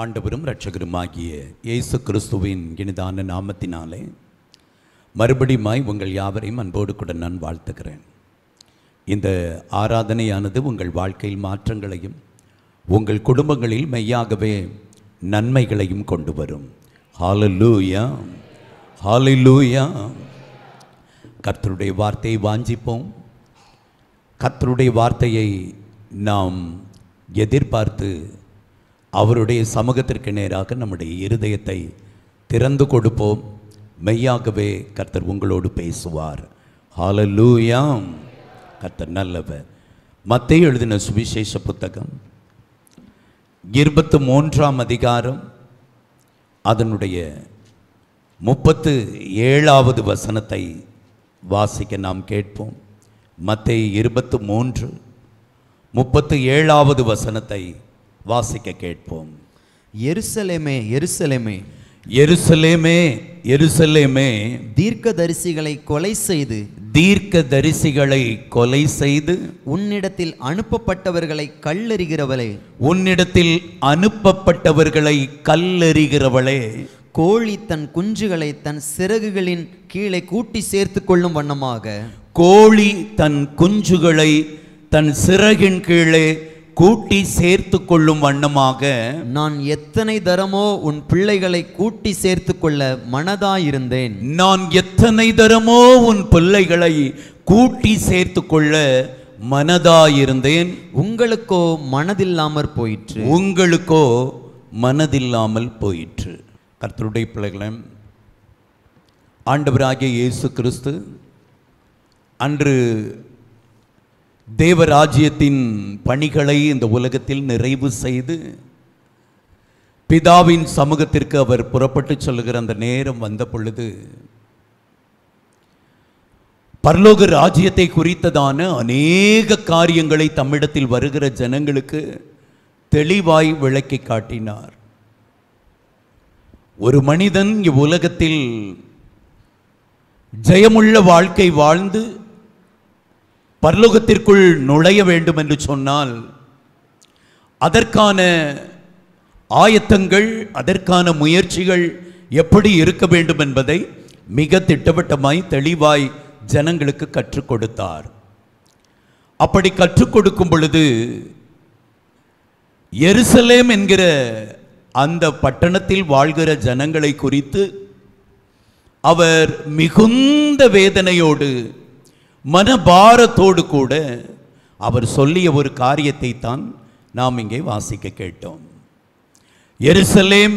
ஆண்டவரும் இரட்சகருமாகிய இயேசு கிறிஸ்துவின் இனிதான நாமத்தினாலே மறுபடியுமாய் உங்கள் யாவரையும் அன்போடு கூட நான் வாழ்த்துகிறேன். இந்த ஆராதனையானது உங்கள் வாழ்க்கையில் மாற்றங்களையும் உங்கள் குடும்பங்களில் மெய்யாகவே நன்மைகளையும் கொண்டு வரும். ஹல்லேலூயா, ஹல்லேலூயா. கர்த்தருடைய வார்த்தையை வாஞ்சிப்போம். கர்த்தருடைய வார்த்தையை நாம் எதிர்பார்த்து அவருடைய சமூகத்திற்கு நேராக நம்முடைய இருதயத்தை திறந்து கொடுப்போம். மெய்யாகவே கர்த்தர் உங்களோடு பேசுவார். ஹல்லேலூயா. கர்த்தர் நல்லவர். மத்தேயு எழுதின சுவிசேஷ புத்தகம் 23ஆம் அதிகாரம் அதனுடைய 37வது வசனத்தை வாசிக்க நாம் கேட்போம். மத்தேயு 23:37வது வசனத்தை வாசிக்க கேட்போம். எருசலேமே, எருசலேமே, எருசலேமே, எருசலேமே, தீர்க்கதரிசிகளை கொலை செய்து கொலை செய்து உன்னிடத்தில் அனுப்பப்பட்டவர்களை கல்லெறிகிறவளே, உன்னிடத்தில் அனுப்பப்பட்டவர்களை கல்லெறிகிறவளே, கோழி தன் குஞ்சுகளை தன் சிறகுகளின் கீழே கூட்டி சேர்த்து கொள்ளும் வண்ணமாக, கோழி தன் குஞ்சுகளை தன் சிறகின் கீழே கூட்டி சேர்த்து கொள்ளும் வண்ணமாக நான் எத்தனை தரமோ உன் பிள்ளைகளை கூட்டி சேர்த்து கொள்ள மனதாயிருந்தேன். நான் எத்தனை தரமோ உன் பிள்ளைகளை கூட்டி சேர்த்து கொள்ள மனதாயிருந்தேன். உங்களுக்கோ மனதில்லாமற் போயிற்று. உங்களுக்கோ மனதில்லாமல் போயிற்று. கர்த்தருடைய பிள்ளைகளே, ஆண்டவராகிய இயேசு கிறிஸ்து அன்று தேவராஜ்யத்தின் பணிகளை இந்த உலகத்தில் நிறைவு செய்து பிதாவின் சமூகத்திற்கு அவர் புறப்பட்டு சொல்லுகிற அந்த நேரம் வந்த பொழுது பரலோக ராஜ்யத்தை குறித்ததான அநேக காரியங்களை தம்மிடத்தில் வருகிற ஜனங்களுக்கு தெளிவாய் விளக்கி காட்டினார். ஒரு மனிதன் இவ்வுலகத்தில் ஜெயமுள்ள வாழ்க்கை வாழ்ந்து பரலோகத்திற்குள் நுழைய வேண்டும் என்று சொன்னால் அதற்கான ஆயத்தங்கள், அதற்கான முயற்சிகள் எப்படி இருக்க வேண்டும் என்பதை மிக திட்டவட்டமாய் தெளிவாய் ஜனங்களுக்கு கற்றுக் கொடுத்தார். அப்படி கற்றுக் கொடுக்கும் பொழுது எருசலேம் என்கிற அந்த பட்டணத்தில் வாழ்கிற ஜனங்களை குறித்து அவர் மிகுந்த வேதனையோடு மனபாரத்தோடு கூட அவர் சொல்லிய ஒரு காரியத்தை தான் நாம் இங்கே வாசிக்க கேட்டோம். எருசலேம்,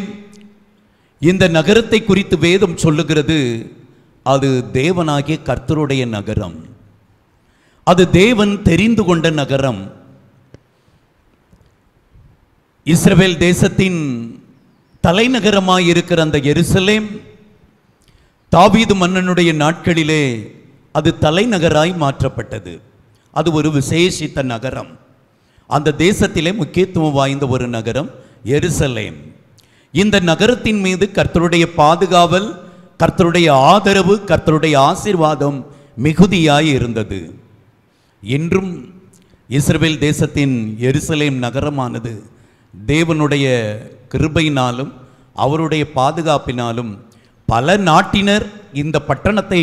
இந்த நகரத்தை குறித்து வேதம் சொல்லுகிறது, அது தேவனாகிய கர்த்தருடைய நகரம், அது தேவன் தெரிந்து கொண்ட நகரம். இஸ்ரவேல் தேசத்தின் தலைநகரமாயிருக்கிற அந்த எருசலேம் தாவீது மன்னனுடைய நாட்களிலே அது தலைநகராய் மாற்றப்பட்டது. அது ஒரு விசேஷித்த நகரம். அந்த தேசத்திலே முக்கியத்துவம் வாய்ந்த ஒரு நகரம் எருசலேம். இந்த நகரத்தின் மீது கர்த்தருடைய பாதுகாவல், கர்த்தருடைய ஆதரவு, கர்த்தருடைய ஆசீர்வாதம் மிகுதியாய் இருந்தது. இன்றும் இஸ்ரவேல் தேசத்தின் எருசலேம் நகரமானது தேவனுடைய கிருபையினாலும் அவருடைய பாதுகாப்பினாலும் பல நாட்டினர் இந்த பட்டணத்தை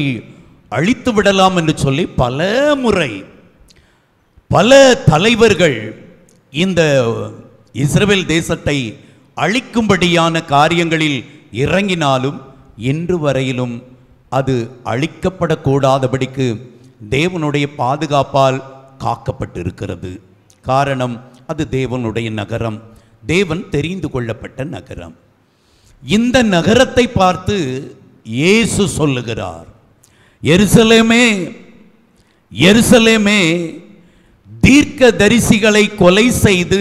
அழித்து விடலாம் என்று சொல்லி பல முறை பல தலைவர்கள் இந்த இஸ்ரவேல் தேசத்தை அழிக்கும்படியான காரியங்களில் இறங்கினாலும் இன்று வரையிலும் அது அழிக்கப்படக்கூடாதபடிக்கு தேவனுடைய பாதுகாப்பால் காக்கப்பட்டிருக்கிறது. காரணம், அது தேவனுடைய நகரம், தேவன் தெரிந்து கொள்ளப்பட்ட நகரம். இந்த நகரத்தை பார்த்து இயேசு சொல்லுகிறார், எருசலேமே, எருசலேமே, தீர்க்கதரிசிகளை கொலை செய்து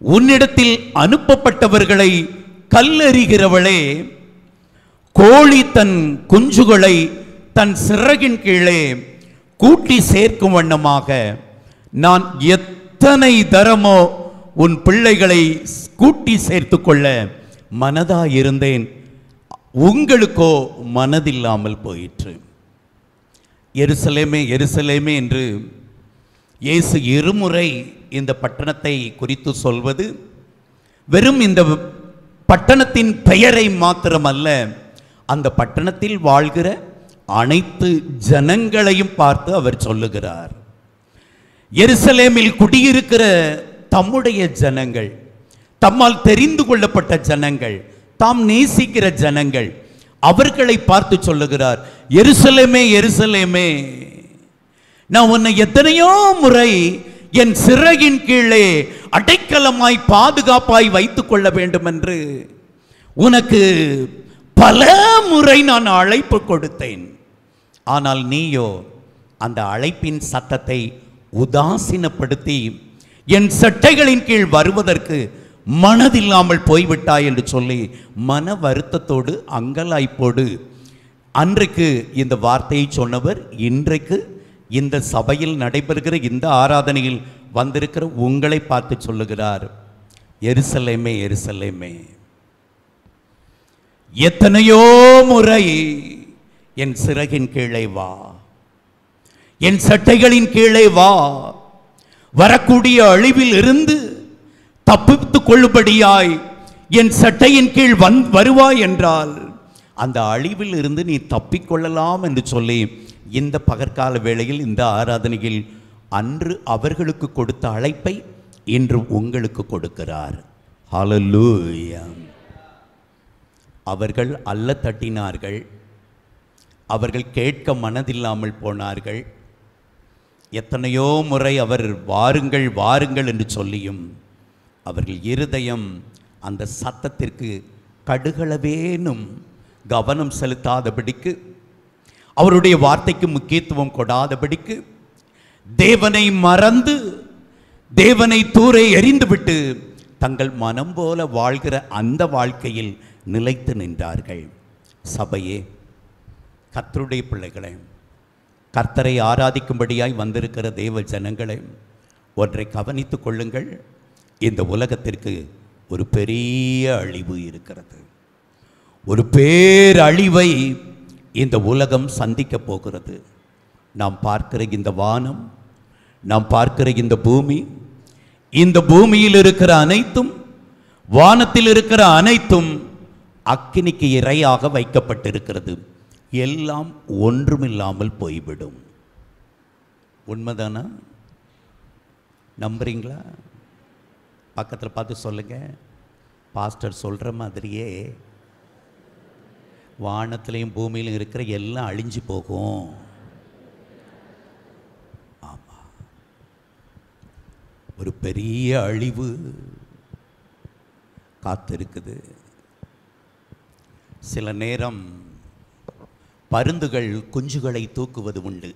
உன்னிடத்தில் அனுப்பப்பட்டவர்களை கல்லெறிகிறவளே, கோழி தன் குஞ்சுகளை தன் சிறகின் கீழே கூட்டி சேர்க்கும் வண்ணமாக நான் எத்தனை தரமோ உன் பிள்ளைகளை கூட்டி சேர்த்து கொள்ள மனதாயிருந்தேன். உங்களுக்கோ மனதில்லாமல் போயிற்று. எருசலேமே, எருசலேமே என்று இயேசு இருமுறை இந்த பட்டணத்தை குறித்து சொல்வது வெறும் இந்த பட்டணத்தின் பெயரை மாத்திரமல்ல, அந்த பட்டணத்தில் வாழ்கிற அனைத்து ஜனங்களையும் பார்த்து அவர் சொல்லுகிறார். எருசலேமில் குடியிருக்கிற தம்முடைய ஜனங்கள், தம்மால் தெரிந்து கொள்ளப்பட்ட ஜனங்கள், தாம் நேசிக்கிற ஜனங்கள், அவர்களை பார்த்து சொல்லுகிறார், எருசலேமே எருசலேமே, நான் உன்னை எத்தனையோ முறை என் சிறகின் கீழே அடைக்கலமாய் பாதுகாப்பாய் வைத்துக் கொள்ள வேண்டும் என்று உனக்கு பல முறை நான் அழைப்பு கொடுத்தேன். ஆனால் நீயோ அந்த அழைப்பின் சத்தத்தை உதாசீனப்படுத்தி என் சட்டைகளின் கீழ் வருவதற்கு மனதில்லாமல் போய்விட்டாய் என்று சொல்லி மன வருத்தத்தோடு அங்கலாய்ப்போடு அன்றைக்கு இந்த வார்த்தையை சொன்னவர் இன்றைக்கு இந்த சபையில் நடைபெறுகிற இந்த ஆராதனையில் வந்திருக்கிற உங்களை பார்த்து சொல்லுகிறார், எருசலேமே எருசலேமே, எத்தனையோ முறை என் சிறகின் கீழே வா, என் சட்டைகளின் கீழே வா, வரக்கூடிய அழிவில் இருந்து தப்பித்துக் கொள்ளும்படியாய் என் சட்டையின் கீழ் வருவாய் என்றால் அந்த அழிவில் இருந்து நீ தப்பிக்கொள்ளலாம் என்று சொல்லி இந்த பகற்கால வேளையில் இந்த ஆராதனையில் அன்று அவர்களுக்கு கொடுத்த அழைப்பை இன்று உங்களுக்கு கொடுக்கிறார். ஹல்லேலூயா. அவர்கள் அல்ல தட்டினார்கள், அவர்கள் கேட்க மனதில்லாமல் போனார்கள். எத்தனையோ முறை அவர் வாருங்கள் வாருங்கள் என்று சொல்லியும் அவர்கள் இருதயம் அந்த சத்தத்திற்கு கடுகளவேனும் கவனம் செலுத்தாதபடிக்கு, அவருடைய வார்த்தைக்கு முக்கியத்துவம் கொடாதபடிக்கு, தேவனை மறந்து தேவனை தூரே எறிந்துவிட்டு தங்கள் மனம் போல வாழ்கிற அந்த வாழ்க்கையில் நிலைத்து நின்றார்கள். சபையே, கர்த்தருடைய பிள்ளைகளை, கர்த்தரை ஆராதிக்கும்படியாய் வந்திருக்கிற தேவ ஜனங்களை, ஒன்றை கவனித்துக் கொள்ளுங்கள். இந்த உலகத்திற்கு ஒரு பெரிய அழிவு இருக்கிறது. ஒரு பேரழிவை இந்த உலகம் சந்திக்க போகிறது. நாம் பார்க்கிற இந்த வானம், நாம் பார்க்கிற இந்த பூமி, இந்த பூமியில் இருக்கிற அனைத்தும், வானத்தில் இருக்கிற அனைத்தும் அக்கினிக்கு இரையாக வைக்கப்பட்டிருக்கிறது. எல்லாம் ஒன்றுமில்லாமல் போய்விடும். உண்மைதானா? நம்புறீங்களா? பக்கத்தில் பார்த்து சொல்லுங்க, பாஸ்டர் சொல்கிற மாதிரியே வானத்திலையும் பூமியிலும் இருக்கிற எல்லாம் அழிஞ்சு போகும். ஆமாம், ஒரு பெரிய அழிவு காத்திருக்குது. சில நேரம் பருந்துகள் குஞ்சுகளை தூக்குவது உண்டு.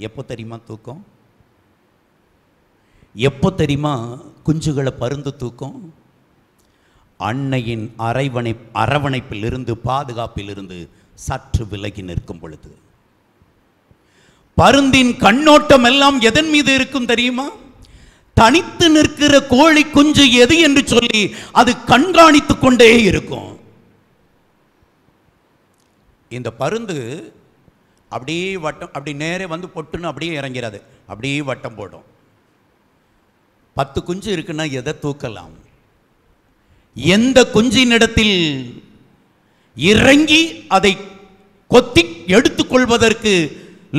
எப்போ தெரியுமா தூக்கம்? எப்போ தெரியுமா குஞ்சுகளை பருந்து தூக்கும்? அன்னையின் அரவணைப்பில் இருந்து, பாதுகாப்பில் இருந்து சற்று விலகி நிற்கும் பொழுது. பருந்தின் கண்ணோட்டம் எல்லாம் எதன் மீது இருக்கும் தெரியுமா? தனித்து நிற்கிற கோழி குஞ்சு எது என்று சொல்லி அது கண்காணித்துக் கொண்டே இருக்கும். இந்த பருந்து அப்படியே வட்டம், அப்படி நேரே வந்து பொட்டுன்னு அப்படியே இறங்கிறாது, அப்படியே வட்டம் போடும். 10 குஞ்சு இருக்குன்னா எதை தூக்கலாம்? எந்த குஞ்சின் இடத்தில் இறங்கி அதை கொத்தி எடுத்துக்கொள்வதற்கு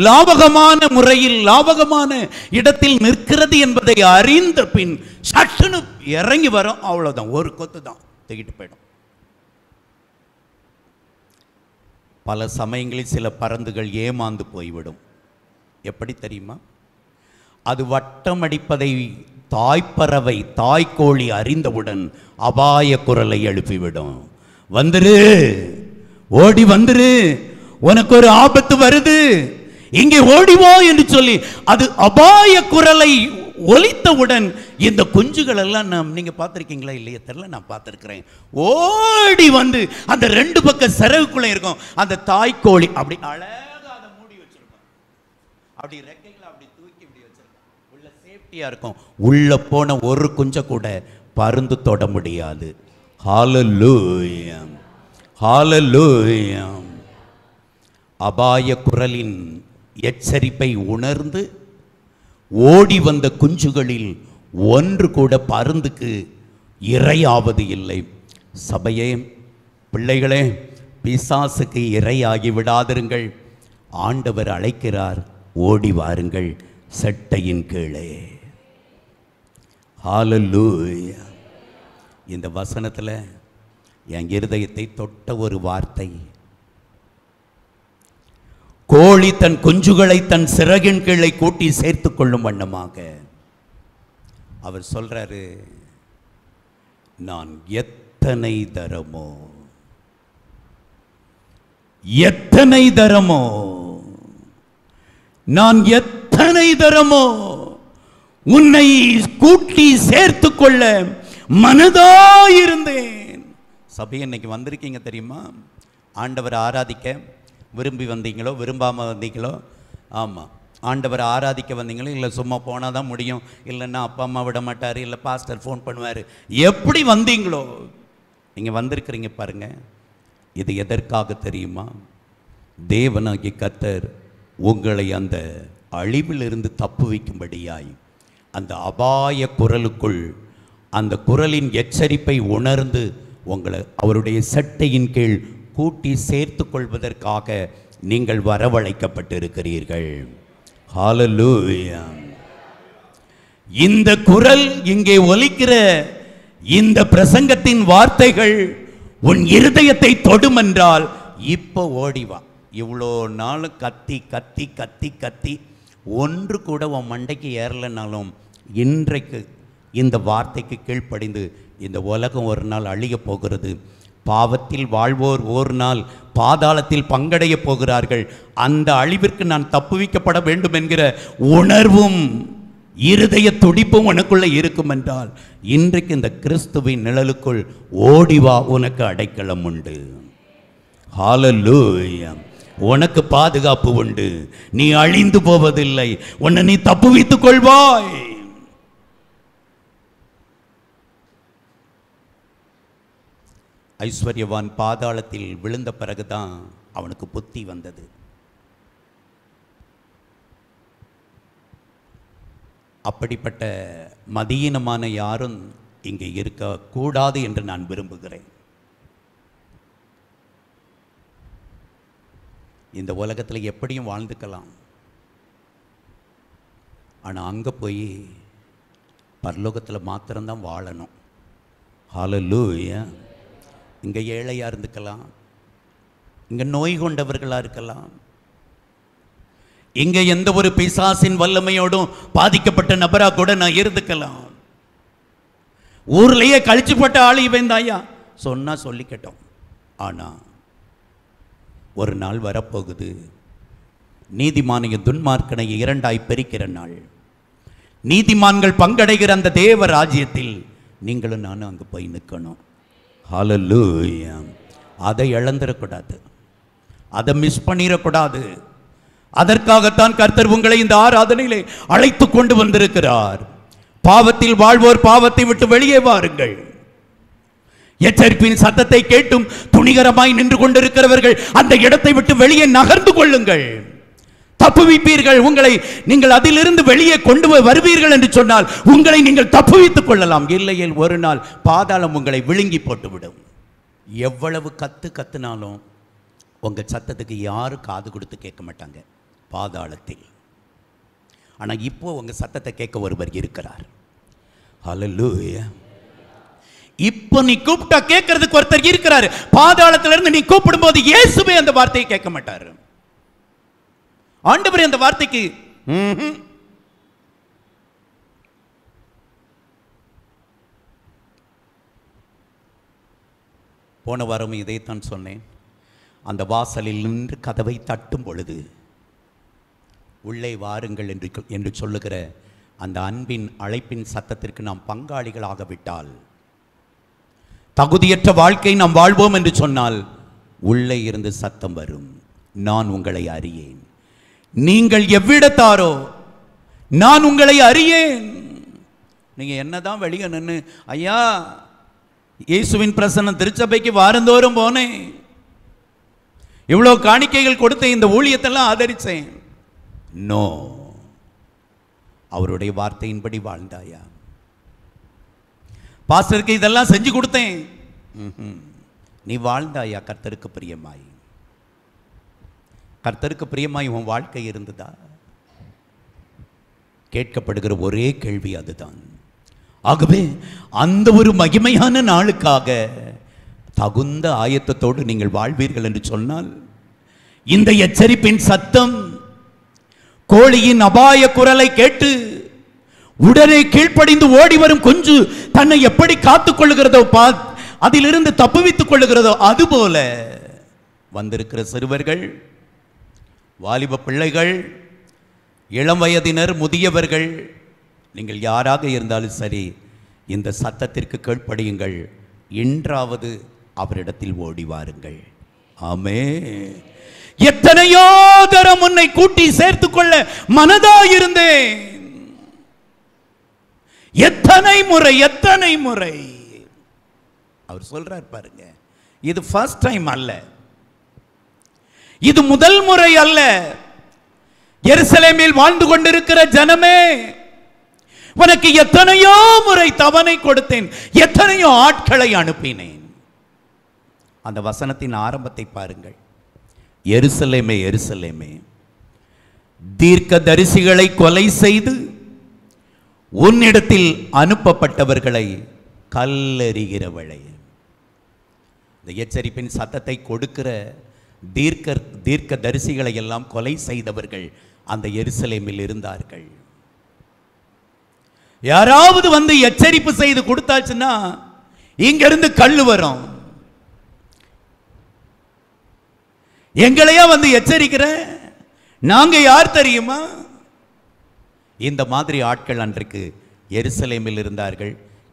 லாபகமான முறையில், லாபகமான இடத்தில் நிற்கிறது என்பதை அறிந்த பின் சட்டுன்னு இறங்கி வரும். அவ்வளவுதான், ஒரு கொத்து தான், தூக்கிட்டு போயிடும். பல சமயங்களில் சில பருந்துகள் ஏமாந்து போய்விடும். எப்படி தெரியுமா? அது வட்டம் அடிப்பதை தாய்ப்பறவை, தாய்க்கோழி அறிந்தவுடன் அபாய குரலை எழுப்பிவிடும். வந்துரு, ஓடி வந்துரு, உனக்கு ஒரு ஆபத்து வருது, இங்கே ஓடிவோ என்று சொல்லி அது அபாய குரலை ஒலித்தவுடன் இந்த குஞ்சுகள் எல்லாம் நீங்க பார்த்திருக்கீங்களா இல்லையா தெரியல, நான் பார்த்திருக்கிறேன். ஓடி வந்து அந்த 2 பக்க சிறகுக்குள்ள இருக்கும் அந்த தாய்க்கோழி அப்படி அழகா அதை மூடி வச்சிருக்கும். அப்படி ரெக்கைகளை அப்படி தூக்கி இப்படி வச்சிருக்கும். உள்ள சேஃப்டியா இருக்கும். உள்ள போன ஒரு குஞ்ச கூட பருந்து தொட முடியாது. ஹல்லேலூயா, ஹல்லேலூயா. அபாய குரலின் எச்சரிப்பை உணர்ந்து ஓடி வந்த குஞ்சுகளில் ஒன்று கூட பருந்துக்கு இரையாவது இல்லை. சபையே, பிள்ளைகளே, பிசாசுக்கு இரையாகி விடாதிருங்கள். ஆண்டவர் அழைக்கிறார், ஓடி வாருங்கள் செட்டையின் கீழே. ஹல்லேலூயா. இந்த வசனத்தில் என் இருதயத்தை தொட்ட ஒரு வார்த்தை, கோழி தன் குஞ்சுகளை தன் சிறகின் கீழே கூட்டி சேர்த்து கொள்ளும் வண்ணமாக அவர் சொல்றாரு, நான் எத்தனை தரமோ எத்தனை தரமோ நான் எத்தனை தரமோ உன்னை கூட்டி சேர்த்து கொள்ள மனதாயிருந்தேன். சபை இன்னைக்கு வந்திருக்கீங்க தெரியுமா? ஆண்டவரை ஆராதிக்க விரும்பி வந்தீங்களோ விரும்பாமல் வந்தீங்களோ? ஆமாம், ஆண்டவரை ஆராதிக்க வந்தீங்களோ, இல்லை சும்மா போனால் தான் முடியும், இல்லைன்னா அப்பா அம்மா விட மாட்டார், இல்லை பாஸ்டர் ஃபோன் பண்ணுவார், எப்படி வந்தீங்களோ நீங்கள் வந்திருக்கிறீங்க பாருங்க. இது எதற்காக தெரியுமா? தேவனாகிய கர்த்தர் உங்களை அந்த அழிவிலிருந்து தப்புவிக்கும்படியாய் அந்த அபாய குரலுக்குள், அந்த குரலின் எச்சரிப்பை உணர்ந்து உங்களை அவருடைய சட்டையின் கீழ் கூட்டி சேர்த்து கொள்வதற்காக நீங்கள் வரவழைக்கப்பட்டிருக்கிறீர்கள். ஹல்லேலூயா. இந்த குரல் இங்கே ஒலிக்கிற இந்த பிரசங்கத்தின் வார்த்தைகள் உன் இருதயத்தை தொடும் என்றால் இப்போ ஓடிவா. இவ்வளோ நாள் கத்தி கத்தி கத்தி கத்தி ஒன்று கூட உன் மண்டைக்கு ஏறலைனாலும் இன்றைக்கு இந்த வார்த்தைக்கு கீழ்ப்படிந்து, இந்த உலகம் ஒரு நாள் அழிய போகிறது, பாவத்தில் வாழ்வோர் ஒரு நாள் பாதாளத்தில் பங்கடைய போகிறார்கள், அந்த அழிவிற்கு நான் தப்புவிக்கப்பட வேண்டும் என்கிற உணர்வும் இருதய துடிப்பும் உனக்குள்ள இருக்கும் என்றால் இன்றைக்கு இந்த கிறிஸ்துவின் நிழலுக்குள் ஓடிவா, உனக்கு அடைக்கலம் உண்டு. ஹல்லேலூயா. உனக்கு பாதுகாப்பு உண்டு. நீ அழிந்து போவதில்லை, உன்னை நீ தப்புவித்துக் கொள்வாய். ஐஸ்வர்யவான் பாதாளத்தில் விழுந்த பிறகுதான் அவனுக்கு புத்தி வந்தது. அப்படிப்பட்ட மதியீனமான யாரும் இங்கே இருக்கக்கூடாது என்று நான் விரும்புகிறேன். இந்த உலகத்தில் எப்படியும் வாழ்ந்துக்கலாம், ஆனால் அங்கே போய் பரலோகத்தில் மாத்திரம்தான் வாழணும். ஹல்லேலூயா. இங்கே ஏழையாக இருந்துக்கலாம், இங்கே நோய் கொண்டவர்களாக இருக்கலாம், இங்கே எந்த ஒரு பிசாசின் வல்லமையோடும் பாதிக்கப்பட்ட நபராக கூட நான் இருந்துக்கலாம். ஊர்லேயே கழிச்சு போட்ட ஆள் இவன் தாயா சொன்னா சொல்லிக்கட்டும். ஆனால் ஒரு நாள் வரப்போகுது, நீதிமானையும் துன்மார்க்கனையை இரண்டாய் பிரிக்கிற நாள். நீதிமான்கள் பங்கடைகிற அந்த தேவ ராஜ்யத்தில் நீங்களும் நானும் அங்கே போய் நிற்கணும். ஹல்லேலூயா. அதை இழந்துடக்கூடாது, அதை மிஸ் பண்ணிடக்கூடாது. அதற்காகத்தான் கர்த்தர் உங்களை இந்த ஆராதனையிலே அழைத்து கொண்டு வந்திருக்கிறார். பாவத்தில் வாழ்வோர் பாவத்தை விட்டு வெளியே வாருங்கள். எச்சரிப்பின் சத்தத்தை கேட்டும் துணிகரமாய் நின்று கொண்டிருக்கிறவர்கள் அந்த இடத்தை விட்டு வெளியே நகர்ந்து கொள்ளுங்கள். தப்புவிப்பீர்கள். உங்களை நீங்கள் அதிலிருந்து வெளியே கொண்டு வருவீர்கள் என்று சொன்னால் உங்களை நீங்கள் தப்புவித்துக் கொள்ளலாம். இல்லையில் ஒரு நாள் பாதாளம் உங்களை விழுங்கி போட்டுவிடும். எவ்வளவு கத்துனாலும் உங்க சத்தத்துக்கு யாரும் காது கொடுத்து கேட்க மாட்டாங்க பாதாளத்தில். ஆனால் இப்போ உங்க சத்தத்தை கேட்க ஒருவர் இருக்கிறார். ஹல்லேலூயா. இப்போ நீ கூப்பிட்டா கேட்கறதுக்கு ஒருத்தர் இருக்கிறார். பாதாளத்திலிருந்து நீ கூப்பிடும் போது இயேசுவே அந்த வார்த்தையை கேட்க மாட்டார். ஆண்டவர் அந்த வார்த்தைக்கு போன வாரம் இதைத்தான் சொன்னேன். அந்த வாசலில் நின்று கதவை தட்டும் பொழுது உள்ளே வாருங்கள் என்று சொல்லுகிற அந்த அன்பின் அழைப்பின் சத்தத்திற்கு நாம் பங்காளிகளாக விட்டால், தகுதியற்ற வாழ்க்கை நாம் வாழ்வோம் என்று சொன்னால் உள்ளே இருந்து சத்தம் வரும், நான் உங்களை அறியேன், நீங்கள் எவ்விடத்தாரோ நான் உங்களை அறியேன். நீங்க என்னதான் வெளியே நின்று ஐயா இயேசுவின் பிரசன்னம் திருச்சபைக்கு வாரந்தோறும் போனேன், இவ்வளோ காணிக்கைகள் கொடுத்த இந்த ஊழியத்தெல்லாம் ஆதரிச்சேன். நோ, அவருடைய வார்த்தையின்படி வாழ்ந்தாயா? பாஸ்டருக்கு இதெல்லாம் செஞ்சு கொடுத்தேன். நீ வாழ்ந்தாயா கர்த்தருக்கு பிரியமாய்? கர்த்தருக்கு பிரியமாய் உன் வாழ்க்கை இருந்ததா? கேட்கப்படுகிற ஒரே கேள்வி அதுதான். ஆகவே அந்த ஒரு மகிமையான நாளுக்காக தகுந்த ஆயத்தத்தோடு நீங்கள் வாழ்வீர்கள் என்று சொன்னால், இந்த எச்சரிப்பின் சத்தம், கோழியின் அபாய குரலை கேட்டு உடனே கீழ்ப்படிந்து ஓடி வரும் குஞ்சு தன்னை எப்படி காத்துக் கொள்ளுகிறதோ, அதிலிருந்து தப்புவித்துக் கொள்ளுகிறதோ, அதுபோல வந்திருக்கிற சிறுவர்கள், வாலிப பிள்ளைகள், இளம் வயதினர், முதியவர்கள், நீங்கள் யாராக இருந்தாலும் சரி, இந்த சத்தத்திற்கு கீழ்ப்படியுங்கள். இன்றாவது அவரிடத்தில் ஓடி வாருங்கள். ஆமே. எத்தனையோ தரம் உன்னை கூட்டி சேர்த்துக் கொள்ள மனதாயிருந்தேன். எத்தனை முறை எத்தனை முறை அவர் சொல்றார் பாருங்க. இது ஃபர்ஸ்ட் டைம் அல்ல, இது முதல் முறை அல்ல. எருசலேமில் வாழ்ந்து கொண்டிருக்கிற ஜனமே, உனக்கு எத்தனையோ முறை தவணை கொடுத்தேன், எத்தனையோ ஆட்களை அனுப்பினேன். அந்த வசனத்தின் ஆரம்பத்தை பாருங்கள். எருசலேமே எருசலேமே, தீர்க்க தரிசிகளை கொலை செய்து உன்னிடத்தில் அனுப்பப்பட்டவர்களை கல்லெறிகிறவளை. இந்த எச்சரிப்பின் சத்தத்தை கொடுக்கிற தீர்க்க தரிசிகளை எல்லாம் கொலை செய்தவர்கள் அந்த எருசலேமில் இருந்தார்கள். யாராவது வந்து எச்சரிப்பு செய்து கொடுத்தாச்சுன்னா இங்கிருந்து கல்லு வரும். எங்களையா வந்து எச்சரிக்கிற? நாங்க யார் தெரியுமா? இந்த மாதிரி ஆட்கள் அன்றைக்கு எருசலேமில் இருந்தார்கள்.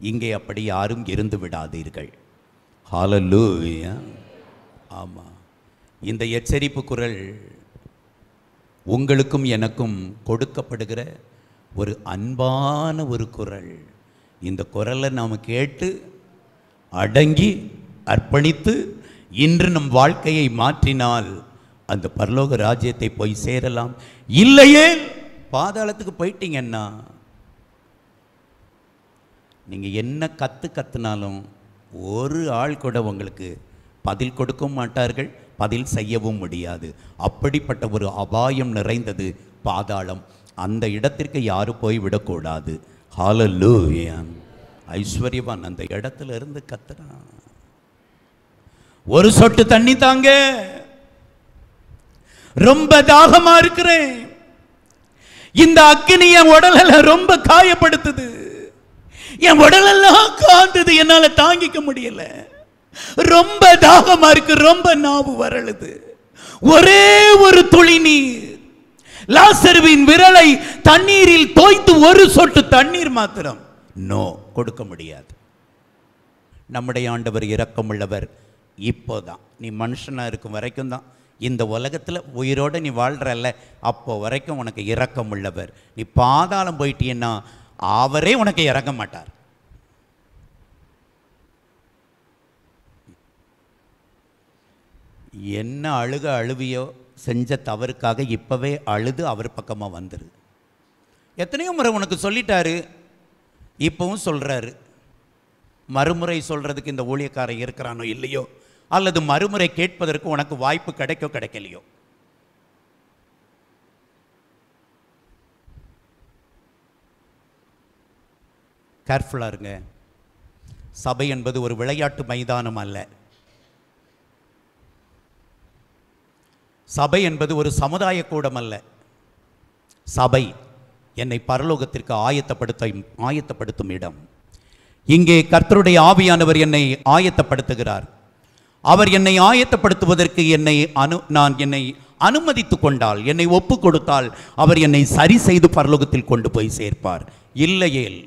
இங்கே அப்படி யாரும் இருந்து விடாதீர்கள். ஹல்லேலூயா. ஆமா, இந்த எச்சரிப்பு குரல் உங்களுக்கும் எனக்கும் கொடுக்கப்படுகிற ஒரு அன்பான ஒரு குரல். இந்த குரலை நாம் கேட்டு அடங்கி அர்ப்பணித்து இன்று நம் வாழ்க்கையை மாற்றினால் அந்த பரலோக ராஜ்யத்தை போய் சேரலாம். இல்லையே பாதாளத்துக்கு போயிட்டீங்கன்னா நீங்கள் என்ன கத்துனாலும் ஒரு ஆள் கூட உங்களுக்கு பதில் கொடுக்கவும் மாட்டார்கள், பதில் செய்யவும் முடியாது. அப்படிப்பட்ட ஒரு அபாயம் நிறைந்தது பாதாளம். அந்த இடத்திற்கு யாரும் போய் விடக்கூடாது. ஹல்லேலூயா. ஐஸ்வர்யவான் அந்த இடத்துல இருந்து கத்துறான், ஒரு சொட்டு தண்ணி தாங்க, ரொம்ப தாகமா இருக்கிறேன், இந்த அக்னி என் உடலெல்லாம் ரொம்ப காயப்படுத்துது, என் உடலெல்லாம் காந்தது, என்னால தாங்கிக்க முடியல, ரொம்ப தாகமா இருக்கு, ரொம்ப நாவு வரழுது, ஒரே ஒரு துளி நீர், லாசருவின் விரலை தண்ணீரில் தோய்த்து ஒரு சொட்டு தண்ணீர் மாத்திரம் நோ கொடுக்க முடியாது. நம்முடைய ஆண்டவர் இரக்கமுள்ளவர். இப்போதான் நீ மனுஷனா இருக்கும் வரைக்கும் தான் இந்த உலகத்தில் உயிரோடு நீ வாழ்றல்ல, அப்போ வரைக்கும் உனக்கு இரக்கம் உள்ளவர். நீ பாதாளம் போயிட்டீன்னா அவரே உனக்கு இறங்க மாட்டார். என்ன அழுவியோ செஞ்ச தவறுக்காக இப்போவே அழுது அவர் பக்கமாக வந்துரு. எத்தனையோ முறை உனக்கு சொல்லிட்டாரு, இப்போவும் சொல்கிறாரு. மறுமுறை சொல்கிறதுக்கு இந்த ஊழியக்காரன் இருக்கிறானோ இல்லையோ, அல்லது மறுமுறை கேட்பதற்கு உனக்கு வாய்ப்பு கிடைக்கலையோ, கேர்ஃபுல்லாக இருங்க. சபை என்பது ஒரு விளையாட்டு மைதானம் அல்ல. சபை என்பது ஒரு சமுதாய கூடம் அல்ல. சபை என்னை பரலோகத்திற்கு ஆயத்தப்படுத்தும் இடம். இங்கே கர்த்தருடைய ஆவியானவர் என்னை ஆயத்தப்படுத்துகிறார். அவர் என்னை ஆயத்தப்படுத்துவதற்கு நான் என்னை அனுமதித்து கொண்டால், என்னை ஒப்பு கொடுத்தால், அவர் என்னை சரி செய்து பரலோகத்தில் கொண்டு போய் சேர்ப்பார். இல்லையேல்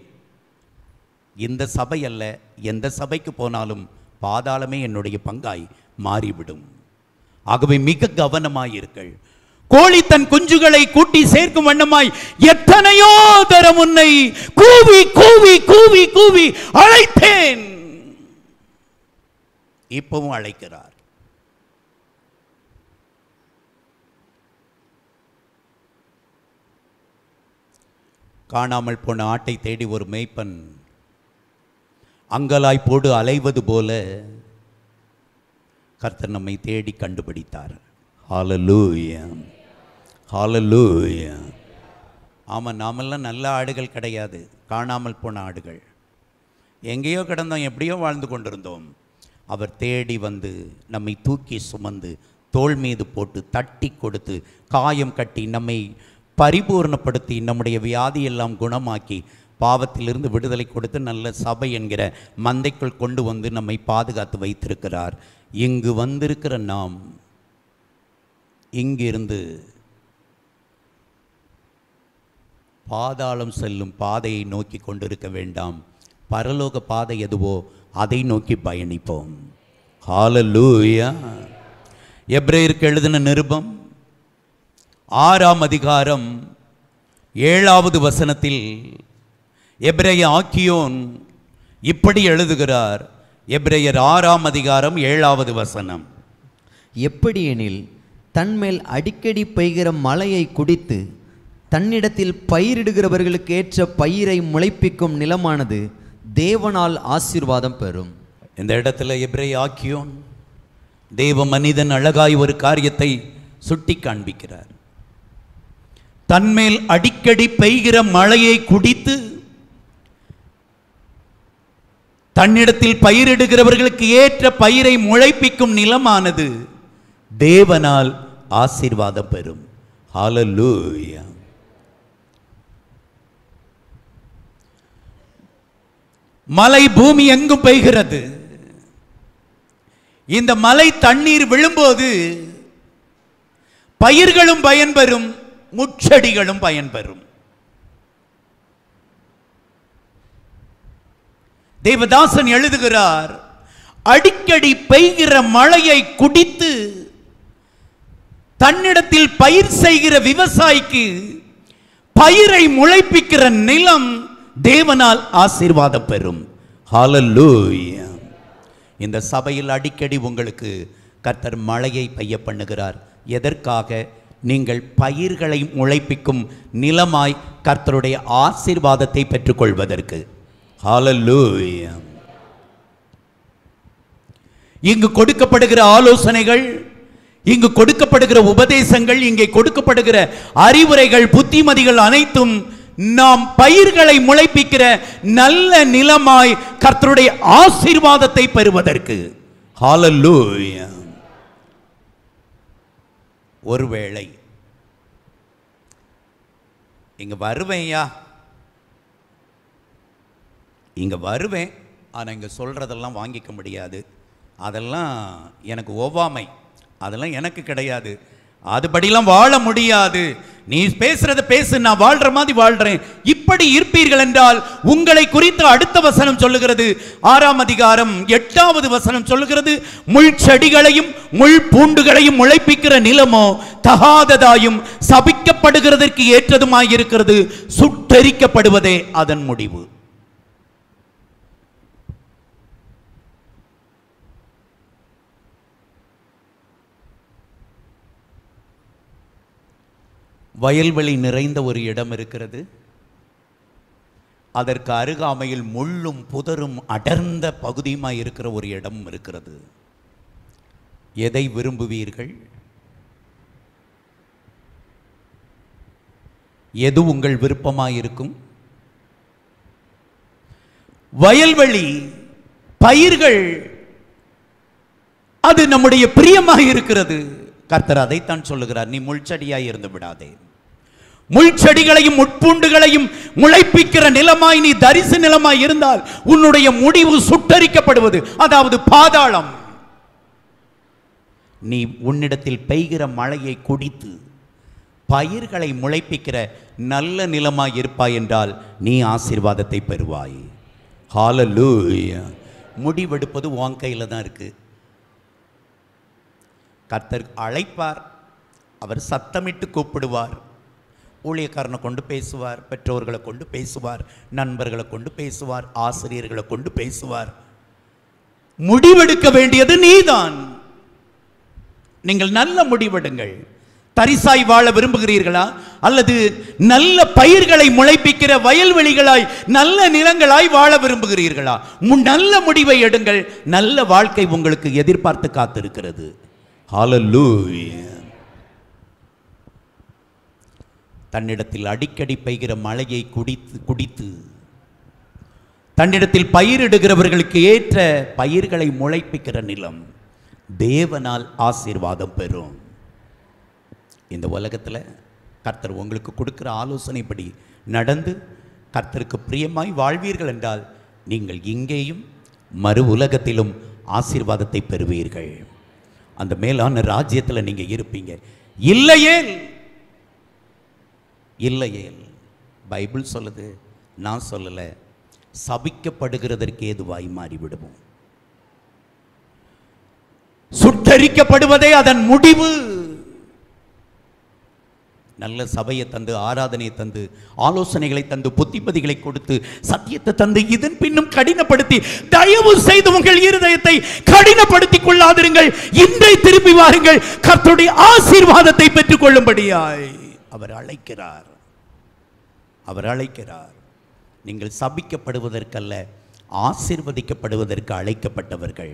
இந்த சபை அல்ல, எந்த சபைக்கு போனாலும் பாதாளமே என்னுடைய பங்காய் மாறிவிடும். ஆகவே மிக கவனமாயிருங்கள். கோழி தன் குஞ்சுகளை கூட்டி சேர்க்கும் வண்ணமாய் எத்தனையோ தரம் உன்னை கூவி கூவி கூவி கூவி அழைத்தேன். இப்பவும் அழைக்கிறார். காணாமல் போன ஆட்டை தேடி ஒரு மேய்ப்பன் அங்கலாய்ப்போடு அலைவது போல கர்த்தர் நம்மை தேடி கண்டுபிடித்தார். ஹல்லேலூயா, ஹல்லேலூயா. ஆமாம், நாமெல்லாம் நல்ல ஆடுகள் கிடையாது, காணாமல் போன ஆடுகள். எங்கேயோ கிடந்தோம், எப்படியோ வாழ்ந்து கொண்டிருந்தோம். அவர் தேடி வந்து நம்மை தூக்கி சுமந்து தோள் மீது போட்டு தட்டி கொடுத்து காயம் கட்டி நம்மை பரிபூர்ணப்படுத்தி நம்முடைய வியாதியெல்லாம் குணமாக்கி பாவத்திலிருந்து விடுதலை கொடுத்து நல்ல சபை என்கிற மந்தைக்குள் கொண்டு வந்து நம்மை பாதுகாத்து வைத்திருக்கிறார். இங்கு வந்திருக்கிற நாம் இங்கிருந்து பாதாளம் செல்லும் பாதையை நோக்கி கொண்டிருக்க வேண்டாம். பரலோக பாதை எதுவோ அதை நோக்கி பயணிப்போம். ஹல்லேலூயா. எபிரேயருக்கு எழுதின நிருபம் 6ஆம் அதிகாரம் 7வது வசனத்தில் எபிரேய ஆக்கியோன் இப்படி எழுதுகிறார். எபிரேயர் 6ஆம் அதிகாரம் 7வது வசனம். எப்படியெனில் தன்மேல் அடிக்கடி பெய்கிற மழையை குடித்து தன்னிடத்தில் பயிரிடுகிறவர்களுக்கு ஏற்ற பயிரை முளைப்பிக்கும் நிலமானது தேவனால் ஆசீர்வாதம் பெறும். இந்த இடத்துல எபிரேய ஆக்கியோன் தேவ மனிதன் அழகாய் ஒரு காரியத்தை சுட்டி காண்பிக்கிறார். தன்மேல் அடிக்கடி பெய்கிற மழையை குடித்து தன்னிடத்தில் பயிரிடுகிறவர்களுக்கு ஏற்ற பயிரை முளைப்பிக்கும் நிலமானது தேவனால் ஆசீர்வாதம் பெறும். ஹல்லேலூயா. மலை பூமி எங்கும் பெய்கிறது. இந்த மலை தண்ணீர் விழும்போது பயிர்களும் பயன்பெறும், முட்செடிகளும் பயன்பெறும். தேவதாசன் எழுதுகிறார், அடிக்கடி பெய்கிற மழையை குடித்து தன்னிடத்தில் பயிர் செய்கிற விவசாயிக்கு பயிரை முளைப்பிக்கிற நிலம் தேவனால் ஆசீர்வாதம் பெறும். ஹல்லேலூயா. இந்த சபையில் அடிக்கடி உங்களுக்கு கர்த்தர் மழையை பெய்ய பண்ணுகிறார். எதற்காக? நீங்கள் பயிர்களை முளைப்பிக்கும் நிலமாய் கர்த்தருடைய ஆசீர்வாதத்தை பெற்றுக்கொள்வதற்கு. ஹல்லேலூயா. இங்கு கொடுக்கப்படுகிற ஆலோசனைகள், இங்கு கொடுக்கப்படுகிற உபதேசங்கள், இங்கே கொடுக்கப்படுகிற அறிவுரைகள், புத்திமதிகள் அனைத்தும் நாம் பயிர்களை முளைப்பிக்கிற நல்ல நிலமாய் கர்த்தருடைய ஆசீர்வாதத்தை பெறுவதற்கு. ஹல்லேலூயா. ஒருவேளை இங்க வருவேன்யா, இங்க வருவேன், ஆனால் இங்க சொல்றதெல்லாம் வாங்கிக்க முடியாது, அதெல்லாம் எனக்கு ஒவ்வாமை, அதெல்லாம் எனக்கு கிடையாது, அதுபடிலாம் வாழ முடியாது, நீ பேசுறத பேசு, நான் வாழ்ற மாதிரி வாழ்றேன், இப்படி இருப்பீர்கள் என்றால் உங்களை குறித்து அடுத்த வசனம் சொல்லுகிறது. 6ஆம் அதிகாரம் 8வது வசனம் சொல்லுகிறது, முள் செடிகளையும் முள் பூண்டுகளையும் முளைப்பிக்கிற நிலமோ தகாததாயும் சபிக்கப்படுகிறதற்கு ஏற்றதுமாயிருக்கிறது, சுட்டெரிக்கப்படுவதே அதன் முடிவு. வயல்வெளி நிறைந்த ஒரு இடம் இருக்கிறது. அதற்கு அருகாமையில் முள்ளும் புதரும் அடர்ந்த பகுதியுமாய் இருக்கிற ஒரு இடம் இருக்கிறது. எதை விரும்புவீர்கள்? எது உங்கள் விருப்பமாயிருக்கும்? வயல்வெளி, பயிர்கள், அது நம்முடைய பிரியமாக இருக்கிறது. கர்த்தர் அதைத்தான் சொல்லுகிறார், நீ முள்செடியாய் இருந்து விடாதே. முள்செடிகளையும் முட்பூண்டுகளையும் முளைப்பிக்கிற நிலமாய் நீ தரிசு நிலமாய் இருந்தால் உன்னுடைய முடிவு சுட்டரிக்கப்படுவது, அதாவது பாதாளம். நீ உன்னிடத்தில் பெய்கிற மழையை குடித்து பயிர்களை முளைப்பிக்கிற நல்ல நிலமாய் இருப்பாய் என்றால் நீ ஆசீர்வாதத்தை பெறுவாய். ஹல்லேலூயா. முடிவெடுப்பது உன் கையில் தான் இருக்கு. கர்த்தர் அழைப்பார், அவர் சத்தமிட்டு கூப்பிடுவார், ஊழியக்காரனை கொண்டு பேசுவார், பெற்றோர்களை கொண்டு பேசுவார், நண்பர்களை கொண்டு பேசுவார், ஆசிரியர்களை கொண்டு பேசுவார். முடிவெடுக்க வேண்டியது நீதான். நீங்கள் நல்ல முடிவெடுங்கள். தரிசாய் வாழ விரும்புகிறீர்களா, அல்லது நல்ல பயிர்களை முளைப்பிக்கிற வயல்வெளிகளாய் நல்ல நிலங்களாய் வாழ விரும்புகிறீர்களா? நல்ல முடிவை எடுங்கள். நல்ல வாழ்க்கை உங்களுக்கு எதிர்பார்த்து காத்திருக்கிறது. ஹல்லேலூயா. தன்னிடத்தில் அடிக்கடி பெய்கிற மழையை குடித்து தன்னிடத்தில் பயிரிடுகிறவர்களுக்கு ஏற்ற பயிர்களை முளைப்பிக்கிற நிலம் தேவனால் ஆசீர்வாதம் பெறும். இந்த உலகத்தில் கர்த்தர் உங்களுக்கு கொடுக்கிற ஆலோசனைப்படி நடந்து கர்த்தருக்கு பிரியமாய் வாழ்வீர்கள் என்றால் நீங்கள் இங்கேயும் மறு உலகத்திலும் ஆசீர்வாதத்தை பெறுவீர்கள். அந்த மேலான ராஜ்யத்தில் நீங்கள் இருப்பீங்க. இல்லையேல் பைபிள் சொல்லுது, நான் சொல்லலை, சபிக்கப்படுகிறதற்கு ஏதுவாய் மாறிவிடுவோம். சுட்டரிக்கப்படுவதே அதன் முடிவு. நல்ல சபையை தந்து, ஆராதனையை தந்து, ஆலோசனைகளை தந்து, புத்திமதிகளை கொடுத்து, சத்தியத்தை தந்து, இதன் பின்னும் கடினப்படுத்தி, தயவு செய்து உங்கள் இருதயத்தை கடினப்படுத்திக் கொள்ளாதிருங்கள். இன்றை திரும்பி வாருங்கள். கர்த்தருடைய ஆசீர்வாதத்தை பெற்றுக் கொள்ளும்படியாய் அவர் அழைக்கிறார். நீங்கள் சபிக்கப்படுவதற்கல்ல, ஆசீர்வதிக்கப்படுவதற்கு அழைக்கப்பட்டவர்கள்.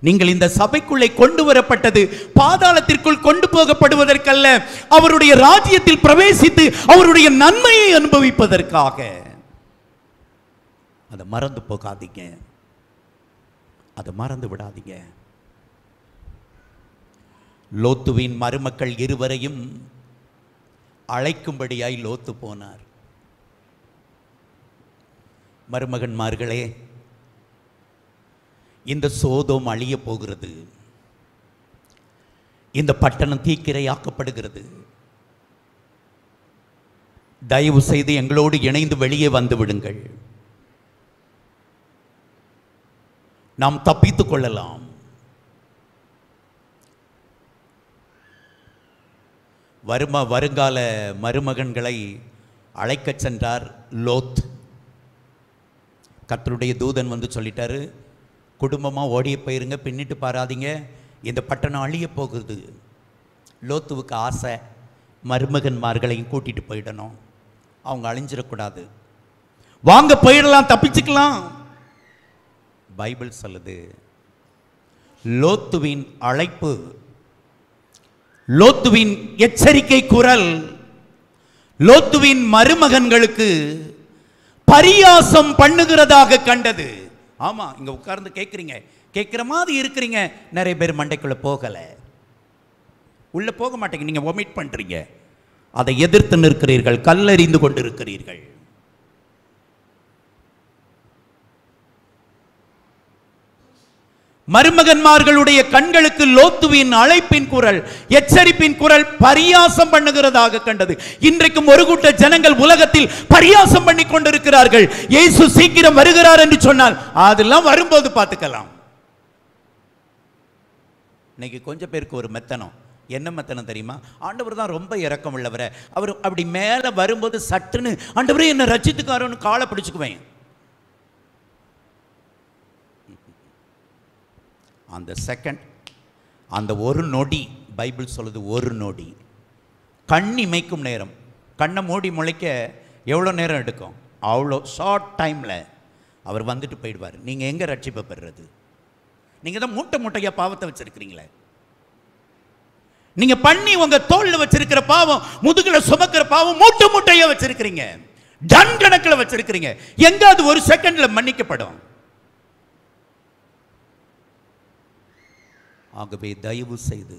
நீங்கள் இந்த சபைக்குள்ளே கொண்டு வரப்பட்டது பாதாளத்திற்குள் கொண்டு போகப்படுவதற்கல்ல, அவருடைய ராஜ்யத்தில் பிரவேசித்து அவருடைய நன்மையை அனுபவிப்பதற்காக. அதை மறந்து போகாதீங்க, அதை மறந்து விடாதீங்க. லோத்துவின் மருமக்கள் இருவரையும் அழைக்கும்படியாய் லோத்து போனார். மருமகன்மார்களே, இந்த சோதோம் அழிய போகிறது. இந்த பட்டணம் தீக்கிரையாக்கப்படுகிறது. தயவு செய்து எங்களோடு இணைந்து வெளியே வந்து விடுங்கள். நாம் தப்பித்துக் கொள்ளலாம். வருங்கால மருமகன்களை அழைக்கச் சென்றார் லோத். கர்த்தருடைய தூதன் வந்து சொல்லிட்டாரு, குடும்பமாக ஓடிய போயிருங்க, பின்னிட்டு பாராதீங்க, இந்த பட்டணம் அழிய போகுது. லோத்துவுக்கு ஆசை, மருமகன்மார்களையும் கூட்டிட்டு போயிடணும், அவங்க அழிஞ்சிடக்கூடாது, வாங்க போயிடலாம், தப்பிச்சுக்கலாம். பைபிள் சொல்லுது, லோத்துவின் அழைப்பு, லோத்துவின் எச்சரிக்கை குரல் லோத்துவின் மருமகன்களுக்கு பரியாசம் பண்ணுகிறதாக கண்டது. ஆமா, இங்க உட்கார்ந்து கேட்குறீங்க, கேட்குற மாதிரி இருக்கிறீங்க. நிறைய பேர் மண்டைக்குள்ள போகலை, உள்ள போக மாட்டேங்க, நீங்க ஒமிட் பண்றீங்க, அதை எதிர்த்து நிற்கிறீர்கள், கல்லெறிந்து கொண்டிருக்கிறீர்கள். மருமகன்மார்களுடைய கண்களுக்கு லோத்துவின் அழைப்பின் குரல், எச்சரிப்பின் குரல் பரியாசம் பண்ணுகிறதாக கண்டது. இன்றைக்கும் ஒரு கூட்ட ஜனங்கள் உலகத்தில் பரியாசம் பண்ணி கொண்டிருக்கிறார்கள். இயேசு சீக்கிரம் வருகிறார் என்று சொன்னால் அதெல்லாம் வரும்போது பார்த்துக்கலாம். இன்னைக்கு கொஞ்சம் பேருக்கு ஒரு மெத்தனம். என்ன மெத்தனம் தெரியுமா? ஆண்டவர் தான் ரொம்ப இரக்கம் உள்ளவரை, அவர் அப்படி மேலே வரும்போது சட்டுன்னு ஆண்டவரே என்ன ரட்சித்துக்காரோன்னு காலை பிடிச்சுக்குவேன். அந்த செகண்ட், அந்த ஒரு நொடி, பைபிள் சொல்லுது ஒரு நொடி, கண் இமைக்கும் நேரம், கண்ணை மூடி முளைக்க எவ்வளோ நேரம் எடுக்கும், அவ்வளோ ஷார்ட் டைமில் அவர் வந்துட்டு போயிடுவார். நீங்கள் எங்கே ரட்சிப்பை பெறுறது? நீங்கள் தான் மூட்டை மூட்டையாக பாவத்தை வச்சுருக்கிறீங்களே. நீங்கள் பண்ணி உங்கள் தோளில் வச்சிருக்கிற பாவம், முதுகில் சுமக்கிற பாவம் மூட்டை மூட்டையாக வச்சிருக்கிறீங்க, டன் கணக்கில் வச்சிருக்கிறீங்க. எங்காவது ஒரு செகண்டில் மன்னிக்கப்படும். ஆகவே தயவு செய்து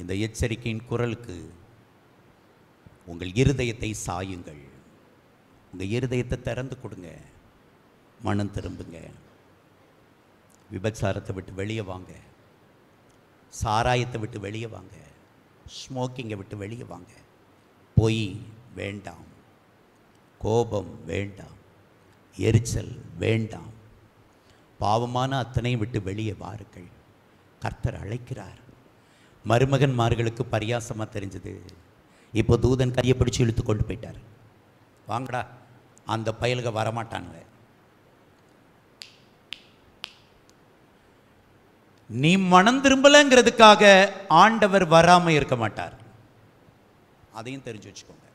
இந்த எச்சரிக்கையின் குரலுக்கு உங்கள் இருதயத்தை சாயுங்கள். உங்கள் இருதயத்தை திறந்து கொடுங்க, மனம் திரும்புங்க. விபச்சாரத்தை விட்டு வெளியே வாங்க, சாராயத்தை விட்டு வெளியே வாங்க, ஸ்மோக்கிங்கை விட்டு வெளியே வாங்க. பொய் வேண்டாம், கோபம் வேண்டாம், எரிச்சல் வேண்டாம், பாவமான அத்தனையும் விட்டு வெளியே வாருங்கள். கர்த்தர் அழைக்கிறார். மருமகன்மார்களுக்கு பரியாசமாக தெரிஞ்சது. இப்போ தூதன் கையை பிடிச்சி இழுத்து கொண்டு போயிட்டார். வாங்கடா, அந்த பயலுக வரமாட்டானுங்க. நீ மனம் திரும்பலைங்கிறதுக்காக ஆண்டவர் வராமல் இருக்க மாட்டார். அதையும் தெரிஞ்சு வச்சுக்கோங்க.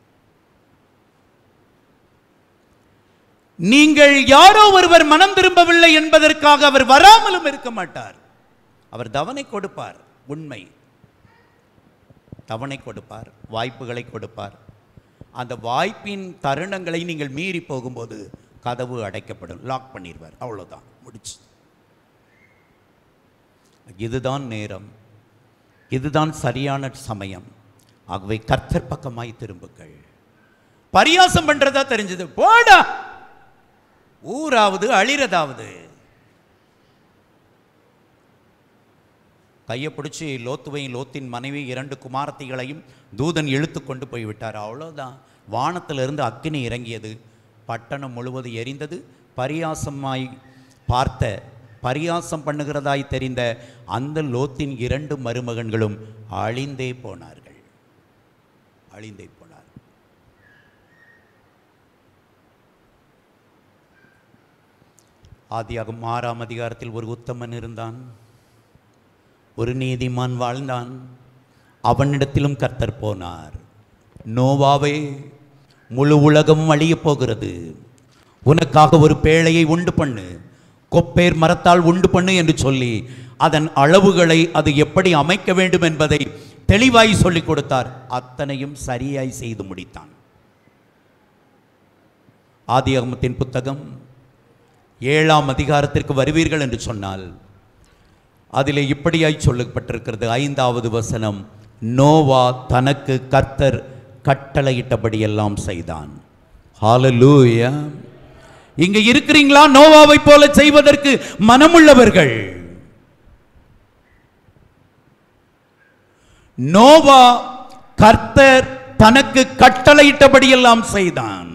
நீங்கள் யாரோ ஒருவர் மனம் திரும்பவில்லை என்பதற்காக அவர் வராமலும் இருக்க மாட்டார். அவர் தவணை கொடுப்பார். உண்மை, தவணை கொடுப்பார், வாய்ப்புகளை கொடுப்பார். அந்த வாய்ப்பின் தருணங்களை நீங்கள் மீறி போகும்போது கதவு அடைக்கப்படும், லாக் பண்ணிடுவார். அவ்வளோதான், முடிச்சு. இதுதான் நேரம், இதுதான் சரியான சமயம். ஆகவே கர்த்தர் பக்கமாய் திரும்புங்கள். பரியாசம் பண்றதா தெரிஞ்சது, போடா, ஊராவது அழிறதாவது. கையை பிடிச்சி லோத்துவையும் லோத்தின் மனைவி 2 குமாரத்திகளையும் தூதன் இழுத்து கொண்டு போய்விட்டார். அவ்வளோதான். வானத்திலிருந்து அக்கினி இறங்கியது, பட்டணம் முழுவதும் எரிந்தது. பரியாசமாய் பார்த்த, பரியாசம் பண்ணுகிறதாய் தெரிந்த அந்த லோத்தின் 2 மருமகன்களும் அழிந்தே போனார்கள், அழிந்தே போனார். ஆதியாகமம் 6ஆம் அதிகாரத்தில் ஒரு உத்தமன் இருந்தான், ஒரு நீதிமான் வாழ்ந்தான். அவனிடத்திலும் கர்த்தர் போனார். நோவாவே, முழு உலகமும் அழியப் போகிறது, உனக்காக ஒரு பேழையை உண்டு பண்ணு, கொப்பேர் மரத்தால் உண்டு பண்ணு என்று சொல்லி அதன் அளவுகளை அது எப்படி அமைக்க வேண்டும் என்பதை தெளிவாய் சொல்லிக் கொடுத்தார். அத்தனையும் சரியாய் செய்து முடித்தான். ஆதியாகமத்தின் புத்தகம் 7ஆம் அதிகாரத்திற்கு வருவீர்கள் என்று சொன்னால் அதிலே இப்படியாய் சொல்லப்பட்டிருக்கிறது. 5வது வசனம், நோவா தனக்கு கர்த்தர் கட்டளையிட்டபடியெல்லாம் செய்தான். ஹல்லேலூயா. இங்க இருக்கிறீங்களா நோவாவை போல செய்வதற்கு மனமுள்ளவர்கள்? நோவா கர்த்தர் தனக்கு கட்டளையிட்டபடியெல்லாம் செய்தான்.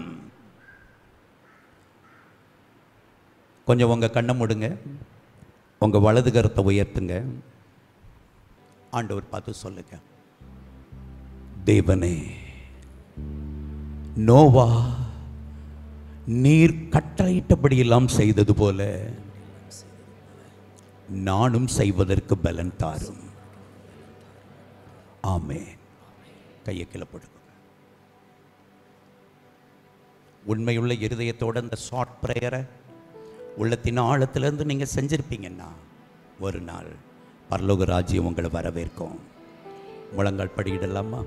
கொஞ்சம் உங்க கண்ணை மூடுங்க, உங்க வலது கரத்தை உயர்த்துங்க, ஆண்டவர் பார்த்து சொல்லுங்க, தேவனே, நோவா நீர் கட்டளையிட்டபடியெல்லாம் செய்தது போல நானும் செய்வதற்கு பலன் தாரும். ஆமென். கையை கீழே போடுங்க. உண்மையுள்ள இருதயத்தோட இந்த ஷார்ட் பிரேயரை உள்ளத்தின் ஆழத்திலிருந்து நீங்க செஞ்சிருப்பீங்கன்னா ஒரு நாள் பரலோக ராஜ்யம் உங்களை வரவேற்கும். முழங்கால் படியிடலாமா?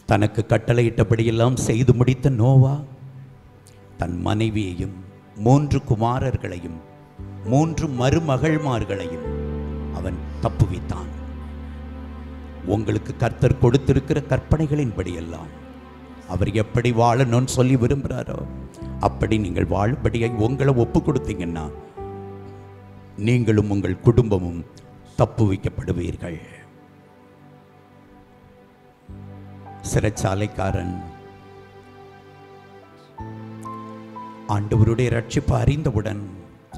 தனக்கு கட்டளையிட்டபடியெல்லாம் செய்து முடித்த நோவா தன் மனைவியையும் 3 குமாரர்களையும் 3 மருமகள்மார்களையும் அவன் தப்புவித்தான். உங்களுக்கு கர்த்தர் கொடுத்திருக்கிற கற்பனைகளின்படியெல்லாம் அவர் எப்படி வாழணும்னு சொல்லி விரும்புகிறாரோ அப்படி நீங்கள் வாழும்படியாய் உங்களை ஒப்பு கொடுத்தீங்கன்னா நீங்களும் உங்கள் குடும்பமும் தப்புவிக்கப்படுவீர்கள். சிறைச்சாலைக்காரன் ஆண்டவருடைய ரட்சிப்பு அறிந்தவுடன்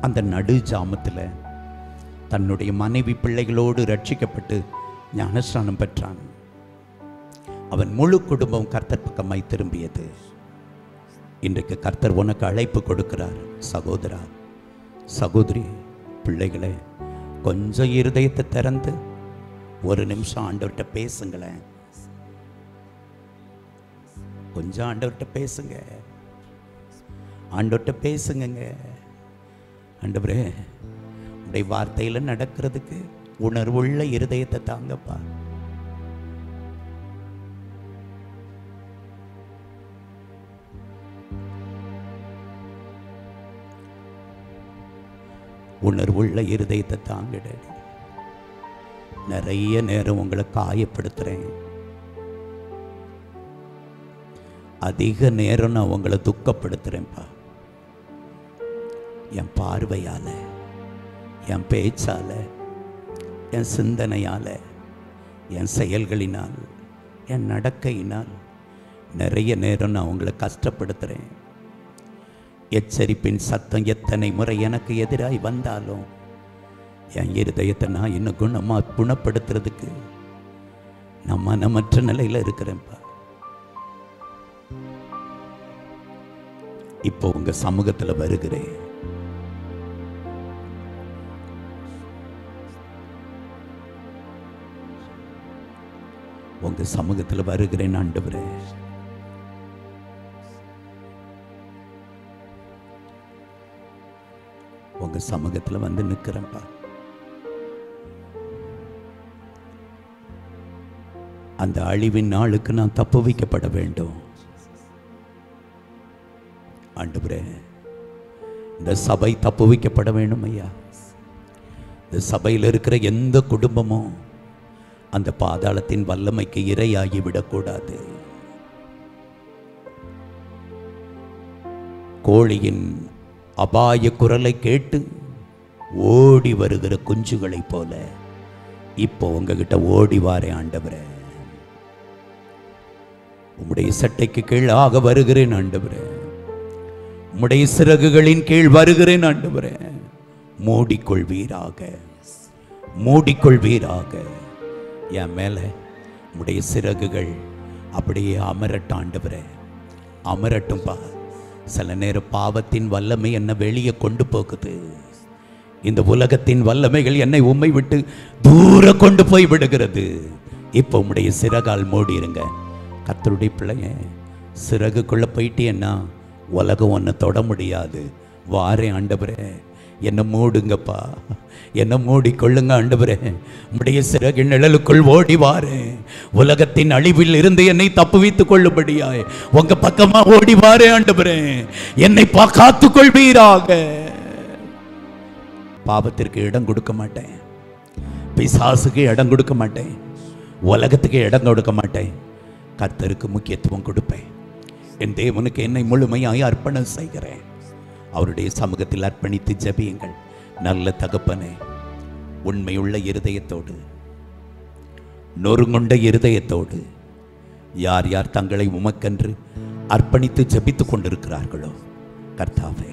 அந்த நடு ஜாமத்தில் தன்னுடைய மனைவி பிள்ளைகளோடு ரட்சிக்கப்பட்டு ஞானஸ்நானம் பெற்றான். அவன் முழு குடும்பம் கர்த்தர் பக்கமாய் திரும்பியது. இன்றைக்கு கர்த்தர் உனக்கு அழைப்பு கொடுக்கிறார். சகோதரா, சகோதரி, பிள்ளைகளே, கொஞ்சம் இருதயத்தை திறந்து ஒரு நிமிஷம் ஆண்டவர்கிட்ட பேசுங்களேன். கொஞ்சம் ஆண்டவர்கிட்ட பேசுங்க, ஆண்டவர்கிட்ட பேசுங்க. ஆண்டவரே, உடைய வார்த்தையில் நடக்கிறதுக்கு உணர்வுள்ள இருதயத்தை தாங்கப்பா. உணர்வுள்ள இருதயத்தை தாங்கிட. நிறைய நேரம் உங்களை காயப்படுத்துறேன், அதிக நேரம் நான் உங்களை துக்கப்படுத்துறேன்ப்பா. என் பார்வையால, என் பேச்சால, என் சிந்தனையால, என் செயல்களினால், என் நடக்கையினால் நிறைய நேரம் நான் உங்களை கஷ்டப்படுத்துகிறேன். எச்சரிப்பின் சத்தம் எத்தனை முறை எனக்கு எதிராய் வந்தாலும் என் இருதயத்தை நான் இன்னும் குணப்படுத்துறதுக்கு நான் மனமற்ற நிலையில் இருக்கிறேன்ப்பா. இப்போ உங்க சமூகத்தில் வருகிறேன். உங்க சமூகத்தில் வருகிறேன் ஆண்டவரே. உங்க சமூகத்தில் வந்து நிற்கிறேன்ப்பா. அந்த அழிவின் நாளுக்கு நான் தப்பு வைக்கப்பட வேண்டும் ஆண்டவரே. இந்த சபை தப்பு வைக்கப்பட வேண்டும் ஐயா. இந்த சபையில் இருக்கிற எந்த குடும்பமும் அந்த பாதாளத்தின் வல்லமைக்கு இரையாகி விடக்கூடாது. கோழியின் அபாய குரலை கேட்டு ஓடி வருகிற குஞ்சுகளை போல இப்போ உங்ககிட்ட ஓடி வாரேன் ஆண்டவரே. உம்முடைய சட்டைக்கு கீழாக வருகிறேன் ஆண்டவரே. உம்முடைய சிறகுகளின் கீழ் வருகிறேன் ஆண்டவரே. மூடிக்கொள்வீராக, மூடிக்கொள்வீராக. என் மேல உம்முடைய சிறகுகள் அப்படியே அமரட்டும் ஆண்டவரே, அமரட்டும்பா. சில நேரம் பாவத்தின் வல்லமை என்னை வெளியே கொண்டு போகுது. இந்த உலகத்தின் வல்லமைகள் என்னை உம்மை விட்டு தூர கொண்டு போய் விடுகிறது. இப்போ உம்முடைய சிறகால் மூடிருங்க. கர்த்தருடைய பிள்ளைங்க, சிறகுக்குள்ள போயிட்டேன்னா உலகம் ஒன்றை தொட முடியாது. வாரேன் ஆண்டவரே, என்னை மூடுங்கப்பா, என்னை மூடிக்கொள்ளுங்க ஆண்டவரே. உம்முடைய சிறகு நிழலுக்குள் ஓடி வாரேன். உலகத்தின் அழிவில் இருந்து என்னை தப்புவித்துக் கொள்ளும்படியாய் உங்க பக்கமா ஓடி வாரேன் ஆண்டவரே. என்னை காத்து கொள்வீராக. பாவத்திற்கு இடம் கொடுக்க மாட்டேன், பிசாசுக்கு இடம் கொடுக்க மாட்டேன், உலகத்துக்கு இடம் கொடுக்க மாட்டேன். கர்த்தருக்கு முக்கியத்துவம் கொடுப்பேன். என் தேவனுக்கு என்னை முழுமையாய் அர்ப்பணம் செய்கிறேன். அவருடைய சமூகத்தில் அர்ப்பணித்து ஜெபியுங்கள். நல்ல தகப்பனே, உண்மையுள்ள இருதயத்தோடு, நொறுங்குண்ட இருதயத்தோடு யார் யார் தங்களை உமக்கென்று அர்ப்பணித்து ஜெபித்துக் கொண்டிருக்கிறார்களோ கர்த்தாவே,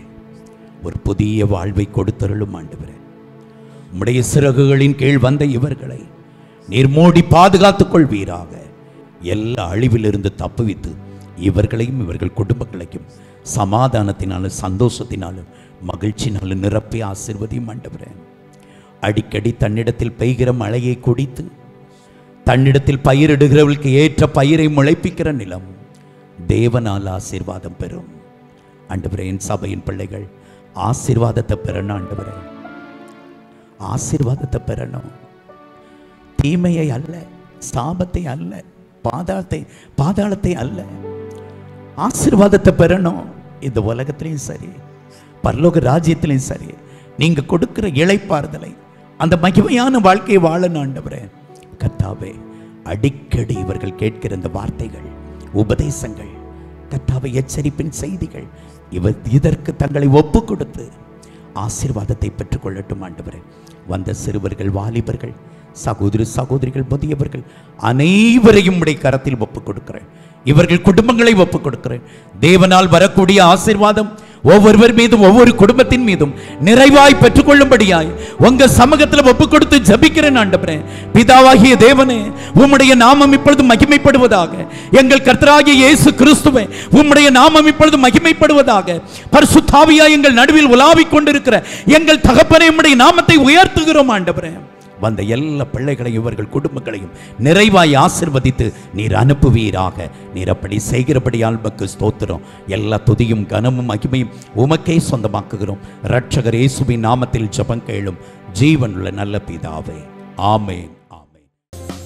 ஒரு புதிய வாழ்வை கொடுத்தருளும் ஆண்டவரே. உம்முடைய சிறகுகளின் கீழ் வந்த இவர்களை நீர் மூடி பாதுகாத்துக் கொள்வீராக. எல்லா அழிவிலிருந்து தப்புவித்து இவர்களையும் இவர்கள் குடும்பங்களையும் சமாதானத்தினாலும் சந்தோஷத்தினாலும் மகிழ்ச்சினாலும் நிரப்பி ஆசீர்வதியும் ஆண்டவரே. அடிக்கடி தன்னிடத்தில் பெய்கிற மழையை குடித்து தன்னிடத்தில் பயிரிடுகிறவர்களுக்கு ஏற்ற பயிரை முளைப்பிக்கிற நிலம் தேவனால் ஆசீர்வாதம் பெறும் ஆண்டவரே. என் சபையின் பிள்ளைகள் ஆசீர்வாதத்தை பெறணும் ஆண்டவரே, ஆசீர்வாதத்தை பெறணும். தீமையை அல்ல, சாபத்தை அல்ல, பாதாளத்தை அல்ல, ஆசீர்வாதத்தை பெறணும். இந்த உலகத்திலையும் சரி, பரலோக ராஜ்யத்திலையும் சரி, நீங்க கொடுக்கிற இளைப்பாறுதலை, அந்த மகிமையான வாழ்க்கையை வாழணும் ஆண்டவரே. கர்த்தாவே, அடிக்கடி இவர்கள் கேட்கிற இந்த வார்த்தைகள், உபதேசங்கள், கர்த்தாவே, எச்சரிப்பின் செய்திகள், இதற்கு தங்களை ஒப்பு கொடுத்து ஆசீர்வாதத்தை பெற்றுக்கொள்ளட்டும் ஆண்டவரே. வந்த சிறுவர்கள், வாலிபர்கள், சகோதரி சகோதரிகள், முதியவர்கள் அனைவரையும் உடைய கரத்தில் ஒப்புக் கொடுக்கிறேன். இவர்கள் குடும்பங்களை ஒப்புக் கொடுக்கிறேன். தேவனால் வரக்கூடிய ஆசீர்வாதம் ஒவ்வொருவர் மீதும், ஒவ்வொரு குடும்பத்தின் மீதும் நிறைவாய் பெற்றுக்கொள்ளும்படியாய் உங்க சமூகத்தில் ஒப்புக் கொடுத்து ஜபிக்கிறேன் ஆண்டவரே. பிதாவாகிய தேவனே, உம்முடைய நாமம் இப்பொழுது மகிமைப்படுவதாக. எங்கள் கர்த்தராகிய இயேசு கிறிஸ்துவே, உம்முடைய நாமம் இப்பொழுது மகிமைப்படுவதாக. பரிசுத்த ஆவியாய் எங்கள் நடுவில் உலாவிக் கொண்டிருக்கிற எங்கள் தகப்பனே, உம்முடைய நாமத்தை உயர்த்துகிறோம் ஆண்டவரே. வந்த எல்லா பிள்ளைகளையும் இவர்கள் குடும்பங்களையும் நிறைவாய் ஆசீர்வதித்து நீர் அனுப்புவீராக. நீர் அப்படி செய்கிறபடியால் உமக்கு ஸ்தோத்திரம். எல்லா துதியும் கனமும் மகிமையும் உமக்கே சொந்தமாக்குகிறோம். இரட்சகர் இயேசுவின் நாமத்தில் ஜெபம் கேளும் ஜீவனுள்ள நல்ல பிதாவே, ஆமென்.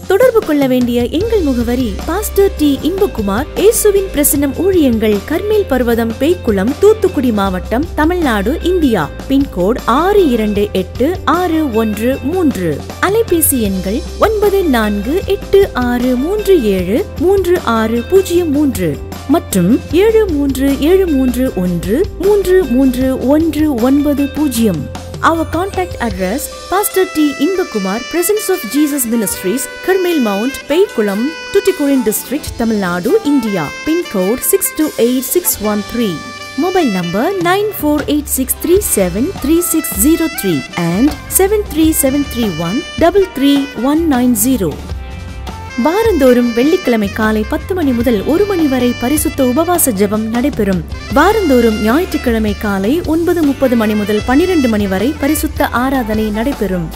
தொடர்பு கொள்ள வேண்டிய எங்கள் முகவரி: பாஸ்டர் டி. இன்பகுமார், இயேசுவின் பிரசன்னம் ஊழியங்கள், கர்மேல் பர்வதம், பேய்க்குளம், தூத்துக்குடி மாவட்டம், தமிழ்நாடு, இந்தியா. பின்கோடு 642613. அலைபேசி எண்கள் 9486373603 மற்றும் 7373133190. Our contact address: Pastor T. Inbakumar, Presence of Jesus Ministries, Karmel Mount, Peikulam, Tuticorin District, Tamil Nadu, India. Pin code 628613. Mobile number 9486373603 and 73731 வாரந்தோறும் வெள்ளிக்கிழமை காலை 10 மணி முதல் 1 மணி வரை பரிசுத்த உபவாச ஜெபம் நடைபெறும். வாரந்தோறும் ஞாயிற்றுக்கிழமை காலை 9:30 மணி முதல் 12 மணி வரை பரிசுத்த ஆராதனை நடைபெறும்.